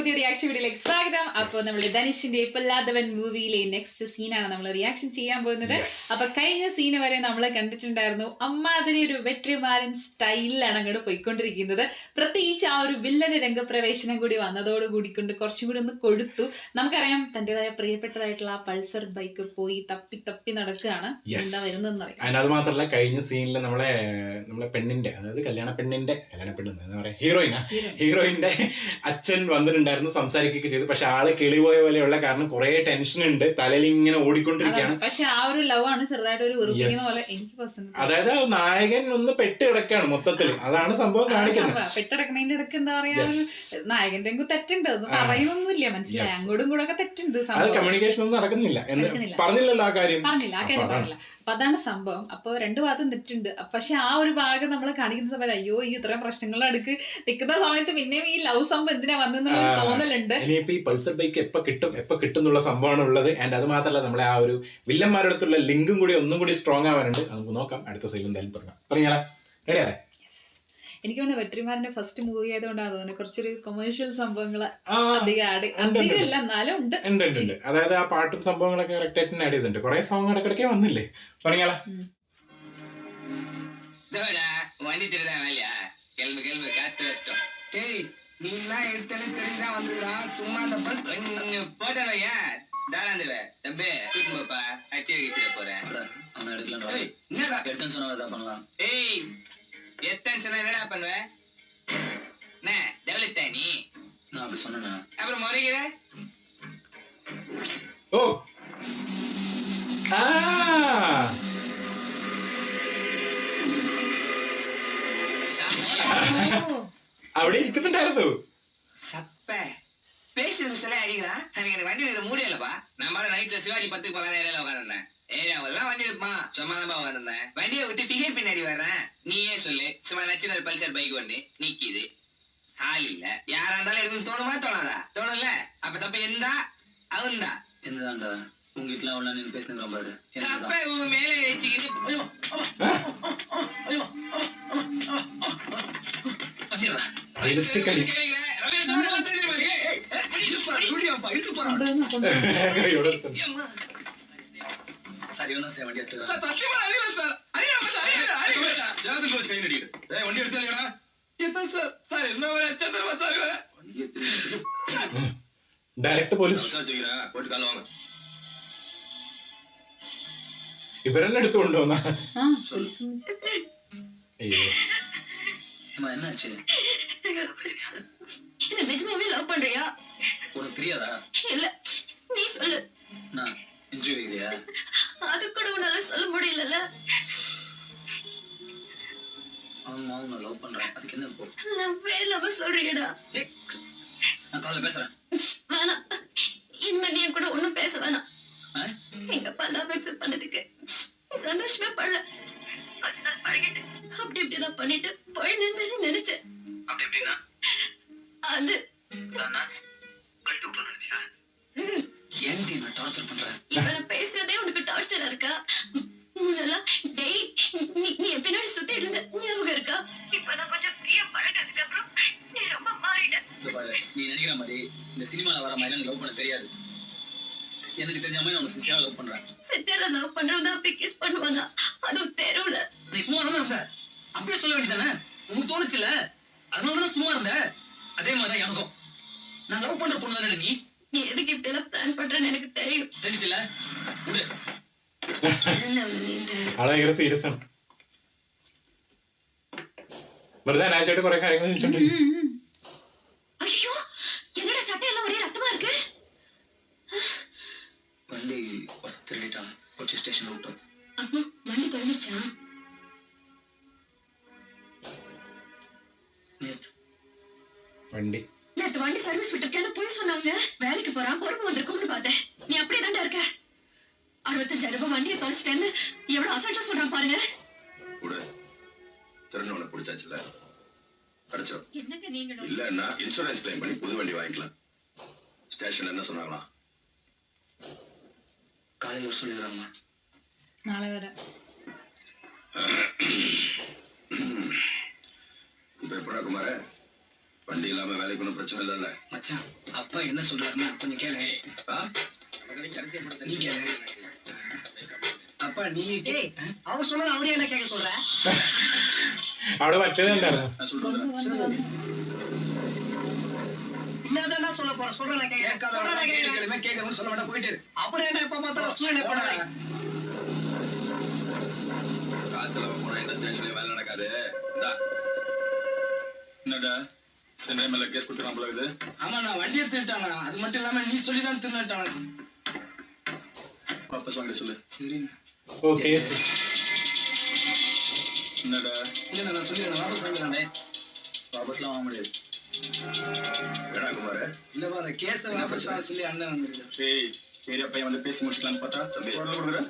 പുതിയ റിയാക്ഷൻ വീഡിയോയിലേക്ക് സ്വാഗതം. അപ്പോൾ നമ്മുടെ ധനുഷിന്റെ പൊല്ലാതവൻ മൂവിയിലെ നെക്സ്റ്റ് സീനാണ് നമ്മൾ റിയാക്ഷൻ ചെയ്യാൻ പോകുന്നത്. അപ്പൊ കഴിഞ്ഞ സീന് വരെ നമ്മൾ കണ്ടിട്ടുണ്ടായിരുന്നു അമ്മാതിരി ഒരു വെട്രിമാരൻ സ്റ്റൈലിലാണ് അങ്ങോട്ട് പോയിക്കൊണ്ടിരിക്കുന്നത്. പ്രത്യേകിച്ച് ആ ഒരു വില്ലന് രംഗപ്രവേശനം കൂടി വന്നതോട് കൂടിക്കൊണ്ട് കുറച്ചും കൂടി ഒന്ന് കൊടുത്തു. നമുക്കറിയാം തന്റേതായ പ്രിയപ്പെട്ടതായിട്ടുള്ള ആ പൾസർ ബൈക്ക് പോയി തപ്പി നടക്കുകയാണ്. എന്താ വരുന്നതെന്ന് അറിയാം. അത് മാത്രമല്ല കഴിഞ്ഞ സീനിൽ നമ്മളെ പെണ്ണിന്റെ, അതായത് കല്യാണ പെണ്ണിന്റെ എന്താ പറയാ, ഹീറോയിന്റെ അച്ഛൻ വന്നിട്ടുണ്ടായിരുന്നു, സംസാരിക്കുകയൊക്കെ ചെയ്തു. പക്ഷെ ആള് കിളിപോയ പോലെയുള്ള കാരണം കുറെ ടെൻഷൻ ഉണ്ട്, തലയിൽ ഇങ്ങനെ ഓടിക്കൊണ്ടിരിക്കുകയാണ്. പക്ഷെ ആ ഒരു ലവ് ആണ് ചെറുതായിട്ട് ഒരു പോലെ എനിക്ക്. അതായത് നായകൻ ഒന്ന് പെട്ട് കിടക്കാണ് മൊത്തത്തിൽ, അതാണ് സംഭവം കാണിക്കുന്നത്. പെട്ടിടക്കണതിന്റെ ഇടയ്ക്ക് എന്താ പറയാ, നായകന്റെ തെറ്റുണ്ട്, ഒന്നും പറയുന്നൊന്നുമില്ല, മനസ്സിലായി, അങ്ങോട്ടും കൂടെ ഒക്കെ തെറ്റുണ്ട്. അത് കമ്മ്യൂണിക്കേഷൻ ഒന്നും നടക്കുന്നില്ല, പറഞ്ഞില്ലല്ലോ ആ കാര്യം, പറഞ്ഞില്ല. അപ്പൊ അതാണ് സംഭവം. അപ്പൊ രണ്ടു ഭാഗത്തും തെറ്റുണ്ട്. പക്ഷെ ആ ഒരു ഭാഗം നമ്മൾ കാണിക്കുന്ന സമയത്ത് അയ്യോ ഈ ഇത്രയും പ്രശ്നങ്ങളുടെ അടുക്ക് നിൽക്കുന്ന സമയത്ത് പിന്നെയും ഈ ലവ് സംഭവം എന്തിനാ വന്നെന്നുള്ള തോന്നലുണ്ട്. ഇനിയിപ്പോ ഈ പൾസർ ബൈക്ക് എപ്പൊ കിട്ടും എന്നുള്ള സംഭവമാണ് ഉള്ളത്. ആൻഡ് അത് മാത്രമല്ല നമ്മളെ ആ ഒരു വില്ലന്മാരുടെ അടുത്തുള്ള ലിങ്കും കൂടി ഒന്നും കൂടി സ്ട്രോങ് ആവാനുണ്ട്. നമുക്ക് നോക്കാം അടുത്ത സൈഡിൽ എന്തായാലും പറഞ്ഞാലേ. റെഡിയല്ലേ? എനിക്ക് തോന്നുന്നു വെട്രിമാരന്റെ ഫസ്റ്റ് മൂവി ആയതുകൊണ്ടാണ് തോന്നുന്നത് കുറച്ചൊരു കൊമേഴ്ഷ്യൽ സംഭവങ്ങൾ അധികമല്ല, എന്നാലും ഉണ്ട്. അതായത് ആ പാട്ടും സംഭവങ്ങളൊക്കെ കറക്റ്റ് ആയിട്ട് ആഡ് ചെയ്തിട്ടുണ്ട്. കുറെ സോങ് ഇടയ്ക്കിടയ്ക്ക് വന്നില്ലേ, പറഞ്ഞാലേ. என்னடா பண்ணுவ நீ? நான் அப்படி சொன்ன அப்புறம் முறைகிற. ஓ അവിടെ ഇരിക്കുന്നുണ്ടായിരുന്നു. அடிக்கிறான். எனக்கு வண்டி மூடியல்லப்பா. நம்ம நைட்ல சிவாஜி 10 பல நேரம் உட்காந்துருந்தேன். ஏரியாவெல்லாம் வண்டி இருப்பான், சும்மாதான்ப்பா உட்காந்துருந்தேன். வண்டியை விட்டு டிக்கெட் பின்னாடி வர்றேன். நீயே சொல்லு, சும்மா நச்சுனர் பல்சர் பைக் வந்து நிக்கிது, ஆள் இல்ல. யாரா இருந்தாலும் எனக்கு தோணுமா தோணாதா? தோணும்ல. அப்ப தப்ப எந்தா அவன்தா என்னதான்டா உங்க வீட்டுல அவ்வளவு நீங்க பேசுங்க பாரு. அப்ப உங்க மேலே வச்சுக்கிட்டு ഡയറക്ട് പോലീസ് ഇവരെന്നെ എടുത്തുകൊണ്ടുവന്ന. അയ്യോ நிஜமாவே லவ் பண்றியா? உனக்கு தெரியாதா? இல்ல, நீ சொல்லு. நான் இன்டர்வியூ வைக்கிறியா? அது கூட உன்னால சொல்ல முடியலல்ல. ஆமா நான் லவ் பண்றேன், அதுக்கு என்ன இப்போ? லவ்வே இல்லாம சொல்றியடா. நான் காலைல பேசுறேன். வேணாம், இனிமே நீ கூட ஒண்ணும் பேச வேணாம். எங்க அப்பா லவ் அக்செப்ட் பண்ணதுக்கு சந்தோஷமே படல. கொஞ்ச நாள் பழகிட்டு அப்படி இப்படிதான் பண்ணிட்டு போயிடுன்னு நினைச்சேன். அப்படி எப்படின்னா அது கட்டு விட்டு நினைச்சியா? ஏன்டி நான் டார்ச்சர் பண்றேன்? இவனை பேசுறதே உனக்கு டார்ச்சரா இருக்கா? முன்னெல்லாம் டெய்லி நீ என் பின்னாடி சுத்திட்டு இருந்த ஞாபகம் இருக்கா? இப்ப நான் கொஞ்சம் ஃப்ரீயா பழகினதுக்கு அப்புறம் நீ ரொம்ப மாறிட்ட. நீ நினைக்கிற மாதிரி இந்த சினிமால வர மாதிரி லவ் பண்ண தெரியாது. எனக்கு தெரிஞ்ச மாதிரி நான் சின்சியரா லவ் பண்றேன். சின்சியரா லவ் பண்றவங்க அப்படி கிஸ் பண்ணுவாங்க, அதுவும் தெருவுல. நீ சும்மா தான் சார் அப்படியே சொல்ல வேண்டியதானே? உனக்கு தோணுச்சுல, அதனால தான் சும்மா இருந்த. அதே மாதிரிதான் எனக்கும். நான் லவ் பண்ற பொண்ணு தானே நீ. நீ எதுக்கு இப்படி எல்லாம் பிளான் பண்றேன்னு எனக்கு தெரியும். தெரிஞ்சுல ഭയങ്കര സീരിയസ് ആണ്. വെറുതെ അനാവശ്യമായിട്ട് കുറെ കാര്യങ്ങൾ ചോദിച്ചോണ്ടിരിക്കും. ஐயோ, என்னடா சட்டையெல்லாம் ஒரே ரத்தமா இருக்கு. வண்டி திருடிட்டான், போலீஸ் ஸ்டேஷன் விட்டோம். அப்போ வண்டி தொலைஞ்சிருச்சா? വണ്ടി நேற்று வண்டி சர்வீஸ் விட்டுருக்கேன்னு போய் சொன்னாங்க. வேலைக்கு போறான், பொறுப்பு வந்திருக்கும்னு பார்த்தேன். நீ அப்படியே தாண்டா இருக்க. 65,000 ரூபாய் வண்டியை தொலைச்சிட்டேன்னு எவ்வளவு அசால்ட்டா சொல்றான் பாருங்க. திருநவனை பிடிச்சாச்சுல, கிடைச்சோம். என்னங்க நீங்களும் இல்லன்னா இன்சூரன்ஸ் கிளைம் பண்ணி புது வண்டி வாங்கிக்கலாம். ஸ்டேஷன்ல என்ன சொன்னாங்களா? காலையில சொல்லிடுறேம்மா. നാളെ വരാം. இப்ப எப்படா குமார வண்டி இல்லாம வேலைக்கு ஒன்றும் பிரச்சனை இல்லைல்ல? மச்சான் அப்பா என்ன சொல்றாருன்னா கொஞ்சம் கேளு. நீ கேளு. அப்பா நீ அவர் சொன்னா அவரே என்ன கேட்க சொல்ற? അവിടെ മറ്റേതുണ്ടായിരുന്നു. என்னதான் சொல்ல போற? சொல்றேன் கேட்கணும்னு சொல்ல மாட்டா போயிட்டு அப்புறம் என்ன எப்ப பார்த்தாலும் சூழ்நிலை போடுறாங்க. காசுல போனா இந்த ஸ்டேஷன்ல வேலை நடக்காது. என்னடா சென்னை மேல கேஸ் கொடுத்து நம்மளுக்கு? ஆமா நான் வண்டியை திருட்டானா, அது மட்டும் இல்லாம நீ சொல்லிதான் திருட்டானா. வாபஸ் வாங்க சொல்லு. சரி ഓ കേസ്. என்னடா இல்ல நான் சொல்லிடுறேன், வாபஸ் வாங்கிடலாண்டே. வாபஸ்லாம் வாங்க முடியாது. ஏடா குமார இல்லப்பா அந்த கேஸை வாபஸ் வாங்க சொல்லி அண்ணன் வந்துருக்கு. ஏய் பெரிய பையன் வந்து பேசி முடிச்சலாம்னு பார்த்தா தம்பி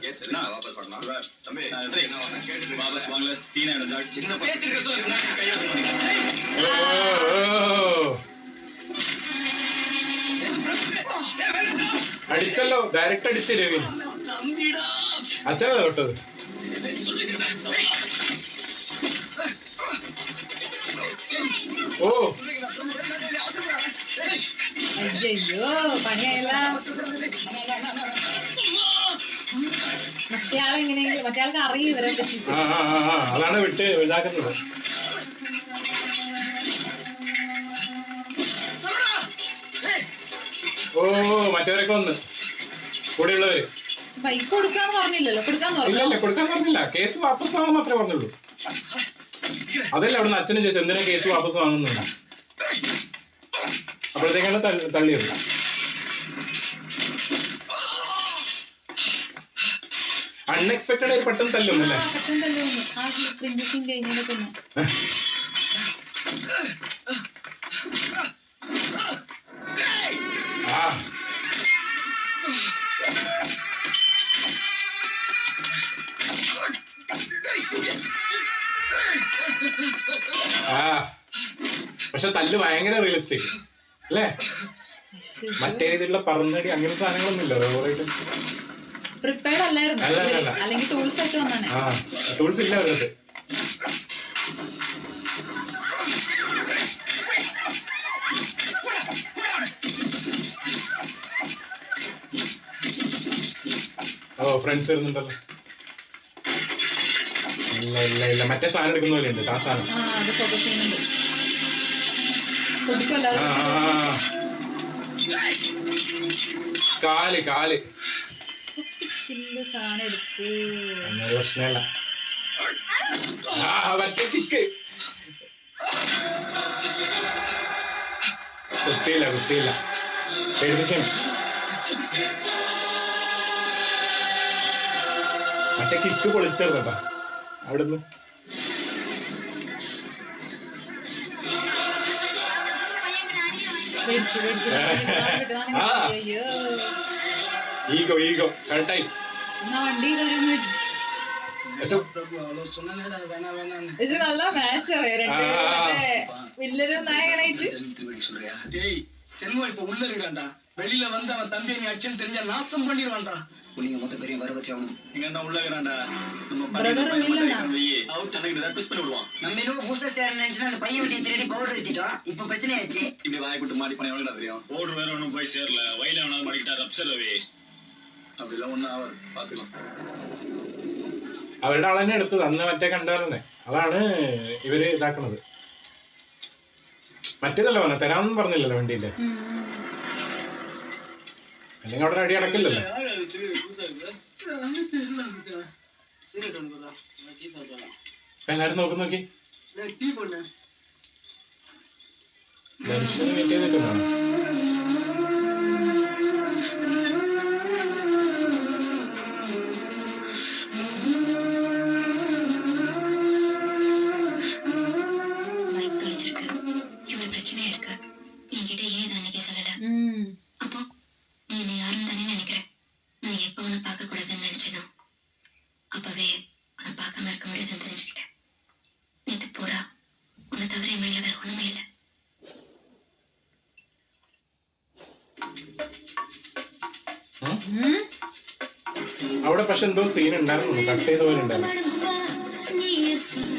கேஸ் என்ன வாபஸ் பண்ணலாம் தம்பி என்ன வாங்க கேட்டு வாபஸ் வாங்கல சீனா எடுத்தா சின்ன பேசிட்டு சொல்லு கையா ഓ, ഓ. അടിച്ചല്ലോ, ഡയറക്റ്റ് അടിച്ച് രവി. അച്ഛനല്ലേ തൊട്ടത്? ഓ അയ്യോ പണിയായല്ല. മറ്റേ ആളെങ്ങനെയെങ്കിലും മറ്റേ ആൾക്ക് അറിയും ഇവരെ പറ്റിട്ട്. അതാണ് വിട്ട് ഇതാക്കുന്നത്. ഓ മറ്റവരൊക്കെ വന്ന് കൂടെയുള്ളവര്. ബൈക്ക് കൊടുക്കാന്ന് പറഞ്ഞില്ലല്ലോ. ഇല്ലല്ല കൊടുക്കാൻ പറഞ്ഞില്ല. കേസ് വാപ്പസ് വാങ്ങാൻ മാത്രമേ പറഞ്ഞുള്ളൂ. അതല്ല അവിടുന്ന് അച്ഛനും ചോദിച്ചു എന്തിനാ കേസ് വാപ്പസ് വാങ്ങുന്നുണ്ട്. അപ്പോഴത്തേക്കാണ് തള്ളിയത്. അൺഎക്സ്പെക്ടഡ് ആയി പെട്ടെന്ന് തല്ലൊന്നല്ലേ? പക്ഷെ തല്ല് ഭയങ്കര റിയലിസ്റ്റിക് അല്ലേ? മറ്റേ രീതിയിലുള്ള പറന്നടി അങ്ങനെ സാധനങ്ങളൊന്നും ഇല്ല. ഓവറായിട്ട് പ്രിപ്പയർഡ് അല്ലായിരുന്നു. അല്ലെങ്കിൽ ടൂൾസ് ആയിട്ട് വന്നാണ്. ടൂൾസ് ഇല്ല അവരത്. ഓ ഫ്രണ്ട്സ് വരുന്നുണ്ടല്ലോ. ഇല്ല ഇല്ല ഇല്ല മറ്റേ സാധനം എടുക്കുന്ന പോലെ ഉണ്ട്. ആ സാധനം ഫോക്കസ് ചെയ്യുന്നുണ്ട്. കാല് കാല് ചില്ല് സാധനം എടുത്ത് പ്രശ്നമല്ല. മറ്റേ കിക്ക് കുത്തിയില്ല കുത്തിയില്ല പേടിപ്പിച്ചാണ്. മറ്റേ കിക്ക് പൊളിച്ചേർന്നപ്പാ അവിടുന്ന്. ഈഗോ ഈഗോ കറക്റ്റായി. വണ്ടി നല്ല മാച്ച് വില്ലനും നായകനായിട്ട്. செல்வம் இப்ப உள்ள இருக்கான்டா. வெளியில வந்து அவன் தம்பி நீ அச்சன் தெரிஞ்சா நாசம் பண்ணிடுவான்டா. நீங்க மொத்த பெரிய வர வச்சவன் நீங்க என்ன உள்ள இருக்கான்டா. நம்ம அவுட் அன்னைக்கு தான் ட்விஸ்ட் பண்ணி விடுவான். நம்ம இன்னும் பூஸ்டர் சேர் நினைச்சு அந்த பையன் விட்டு திருடி பவுடர் எடுத்துட்டோம். இப்ப பிரச்சனை ஆச்சு. இப்படி வாய் விட்டு மாடி பண்ண எவ்வளவு தெரியும். பவுடர் வேற ஒண்ணும் போய் சேரல. வயல வேணாலும் மாடிக்கிட்டா ரப்சர் ரவி. அப்படிலாம் ஒண்ணும் ஆகாது பாத்துக்கலாம். അവരുടെ ആളെന്നെ എടുത്തത് അന്ന് മറ്റേ കണ്ടായിരുന്നേ. അതാണ് ഇവര് ഇതാക്കണത്. മറ്റേതല്ല പറഞ്ഞ തരാമെന്നും പറഞ്ഞില്ലല്ലോ വണ്ടിയില്ലേ. അല്ലെങ്കിൽ അവിടെ അടി അടക്കില്ലല്ലോ. എല്ലാരും നോക്കി നോക്കി മനുഷ്യന് വെയിറ്റ് ചെയ്തിട്ടുണ്ടാണ്. അവിടെ പക്ഷെ എന്തോ സീൻ ഉണ്ടായിരുന്നു, കട്ട് ചെയ്ത പോലെ ഉണ്ടായിരുന്നു,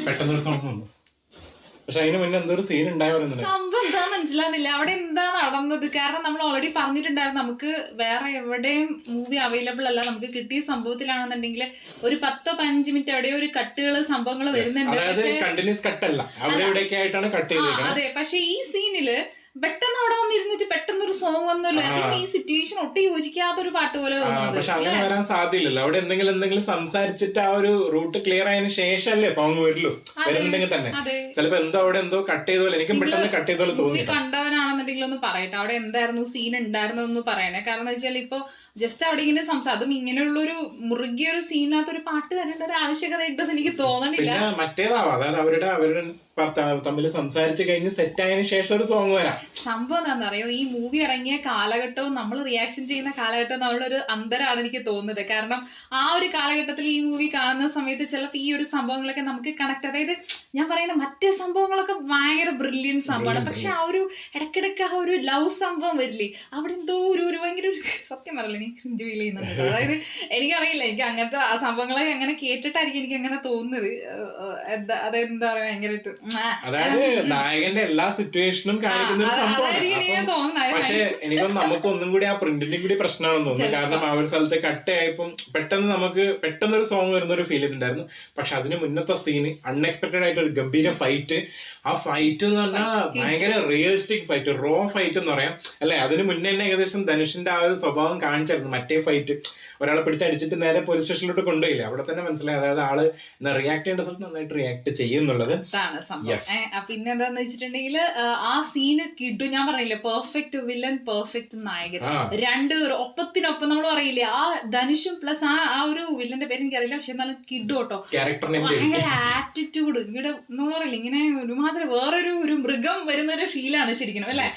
പെട്ടെന്നൊരു സോങ് വന്നു. പക്ഷെ അതിന് മുന്നേ എന്തോ ഒരു സീൻ ഉണ്ടായിരുന്നു. സംഭവം എന്താ മനസ്സിലാവുന്നില്ല, അവിടെ എന്താ നടന്നത്? കാരണം നമ്മൾ ഓൾറെഡി പറഞ്ഞിട്ടുണ്ടായിരുന്നു നമുക്ക് വേറെ എവിടെയും മൂവി അവൈലബിൾ അല്ല. നമുക്ക് കിട്ടിയ സംഭവത്തിലാണെന്നുണ്ടെങ്കിൽ ഒരു 10-15 മിനിറ്റ് എവിടെയോ ഒരു കട്ടുകള് സംഭവങ്ങൾ വരുന്നുണ്ട്. കണ്ടിന്യൂസ് കട്ടല്ല, അവിടെ എവിടെയൊക്കെ ആയിട്ടാണ് കട്ട് ചെയ്തേക്കുന്നത്. അതെ, പക്ഷെ ഈ സീനില് പെട്ടെന്ന് അവിടെ വന്നിരുന്നിട്ട് പെട്ടെന്നൊരു സോങ് വന്നല്ലോ. അതിന് ഈ സിറ്റുവേഷൻ ഒട്ടും യോജിക്കാത്ത ഒരു പാട്ട് പോലെ തോന്നുന്നത്. പക്ഷെ അങ്ങനെ വരാൻ സാധ്യതയില്ലല്ലോ. അവിടെ എന്തെങ്കിലും സംസാരിച്ചിട്ട് ആ ഒരു റൂട്ട് ക്ലിയർ ആയതിനു ശേഷമല്ലേ സോങ് വരുള്ളൂ. വരുന്നുണ്ടെങ്കിൽ തന്നെ ചിലപ്പോ അവിടെ എന്തോ കട്ട് ചെയ്ത പോലെ, എനിക്കും പെട്ടെന്ന് കട്ട് ചെയ്ത പോലെ തോന്നി. കണ്ടവനാണെന്നുണ്ടെങ്കിൽ ഒന്ന് പറയട്ടെ, അവിടെ എന്തായിരുന്നു സീൻ ഉണ്ടായിരുന്നൊന്ന് പറയണേ. കാരണം എന്താ വെച്ചാൽ ഇപ്പൊ ജസ്റ്റ് അവിടെ ഇങ്ങനെ അതും ഇങ്ങനെയുള്ളൊരു മുറുകിയൊരു സീനിനകത്ത് ഒരു പാട്ട് വരേണ്ട ഒരു ആവശ്യകത ഉണ്ടെന്ന് എനിക്ക് തോന്നണില്ല. പിന്നെ മറ്റേതാവാം, അതായത് അവരുടെ തമ്മിൽ സംസാരിച്ച് കഴിഞ്ഞ് സെറ്റ് ആയതിനു ശേഷം ഒരു സോങ് വരാം. സംഭവം എന്താണെന്ന് അറിയോ, ഈ മൂവി ഇറങ്ങിയ കാലഘട്ടവും നമ്മൾ റിയാക്ഷൻ ചെയ്യുന്ന കാലഘട്ടവും നമ്മളൊരു അന്തരാണ് എനിക്ക് തോന്നുന്നത്. കാരണം ആ ഒരു കാലഘട്ടത്തിൽ ഈ മൂവി കാണുന്ന സമയത്ത് ചിലപ്പോൾ ഈ ഒരു സംഭവങ്ങളൊക്കെ നമുക്ക് കണക്ട്, അതായത് ഞാൻ പറയുന്ന മറ്റേ സംഭവങ്ങളൊക്കെ ഭയങ്കര ബ്രില്യൻറ്റ് സംഭവമാണ്. പക്ഷെ ആ ഒരു ഇടയ്ക്കിടയ്ക്ക് ആ ഒരു ലവ് സംഭവം വരില്ലേ, അവിടെ എന്തോ ഒരു ഭയങ്കര ഒരു സത്യം പറയല്ലേ എനിക്ക് ക്രിഞ്ച് ഫീൽ ചെയ്യുന്നുണ്ട്. അതായത് എനിക്കറിയില്ല, എനിക്ക് അങ്ങനത്തെ ആ സംഭവങ്ങളൊക്കെ അങ്ങനെ കേട്ടിട്ടായിരിക്കും എനിക്ക് അങ്ങനെ തോന്നുന്നത്. അതായത് എന്താ പറയാ, ഭയങ്കരമായിട്ട് അതായത് നായകന്റെ എല്ലാ സിറ്റുവേഷനും കാണിക്കുന്ന ഒരു സംഭവമാണ്. പക്ഷെ എനിക്കൊന്നും നമുക്ക് ഒന്നും കൂടി ആ പ്രിന്റിന്റെ കൂടി പ്രശ്നമാണെന്ന് തോന്നുന്നു. കാരണം ആ ഒരു സ്ഥലത്ത് കട്ടയായപ്പം പെട്ടെന്നൊരു സോങ് വരുന്ന ഒരു ഫീൽ ചെയ്തിട്ടുണ്ടായിരുന്നു. പക്ഷെ അതിന് മുന്നത്തെ സീന് അൺഎക്സ്പെക്ടഡ് ആയിട്ട് ഒരു ഗംഭീര ഫൈറ്റ്. ആ ഫൈറ്റ് എന്ന് പറഞ്ഞാൽ ഭയങ്കര റിയലിസ്റ്റിക് ഫൈറ്റ്, റോ ഫൈറ്റ് എന്ന് പറയാം അല്ലെ. അതിന് മുന്നേ തന്നെ ഏകദേശം ധനുഷിന്റെ ആ ഒരു സ്വഭാവം കാണിച്ചായിരുന്നു. മറ്റേ ഫൈറ്റ് ഒരാളെ പിടിച്ചടിച്ചിട്ട് നേരെ പോലീസ് സ്റ്റേഷനിലോട്ട് കൊണ്ടുപോയില്ലേ, അവിടെ തന്നെ മനസ്സിലായി അതായത് ആള് റിയാക്ട് ചെയ്യേണ്ട സ്ഥലത്ത് നന്നായിട്ട് റിയാക്ട് ചെയ്യുന്നുള്ളത്. പിന്നെ എന്താന്ന് വെച്ചിട്ടുണ്ടെങ്കിൽ ആ സീന് കിഡു, ഞാൻ പറയില്ലേ പെർഫെക്റ്റ് വില്ലൻ പെർഫെക്റ്റ് നായകൻ, രണ്ട് ഒപ്പത്തിനൊപ്പം നമ്മൾ പറയില്ലേ. ആ ധനുഷും പ്ലസ് ആ ഒരു വില്ലന്റെ പേര് എനിക്കറിയില്ല, പക്ഷെ എന്നാലും കിഡു കേട്ടോ, ഭയങ്കര ആറ്റിറ്റ്യൂഡ്. ഇവിടെ നമ്മൾ പറയില്ല ഇങ്ങനെ ഒരുമാതിരി വേറൊരു മൃഗം വരുന്ന ഒരു ഫീലാണ് ശരിക്കും അല്ലെ.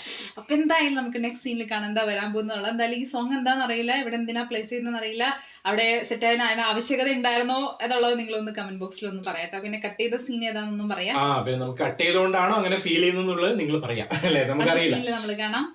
അപ്പൊ എന്തായാലും നമുക്ക് നെക്സ്റ്റ് സീനിൽ കാണാൻ എന്താ വരാൻ പോകുന്നുള്ളത്. എന്തായാലും ഈ സോങ് എന്താണെന്ന് അറിയില്ല, ഇവിടെ എന്തിനാ പ്ലേസ് ചെയ്യുന്നതെന്ന് അറിയില്ല, അവിടെ സെറ്റ് ആയതിന് അതിന് ആവശ്യകത ഉണ്ടായിരുന്നോ എന്നുള്ളത് നിങ്ങളൊന്ന് കമന്റ് ബോക്സിൽ ഒന്ന് പറയട്ടെ. പിന്നെ കട്ട് ചെയ്ത സീൻ ഏതാണെന്നും പറയാം. പിന്നെ നമുക്ക് കട്ട് ചെയ്തുകൊണ്ടാണോ അങ്ങനെ ഫീൽ ചെയ്യുന്നുള്ളത് നിങ്ങൾ പറയാം അല്ലെ, നമുക്കറിയില്ല. നമ്മൾ കാണാം.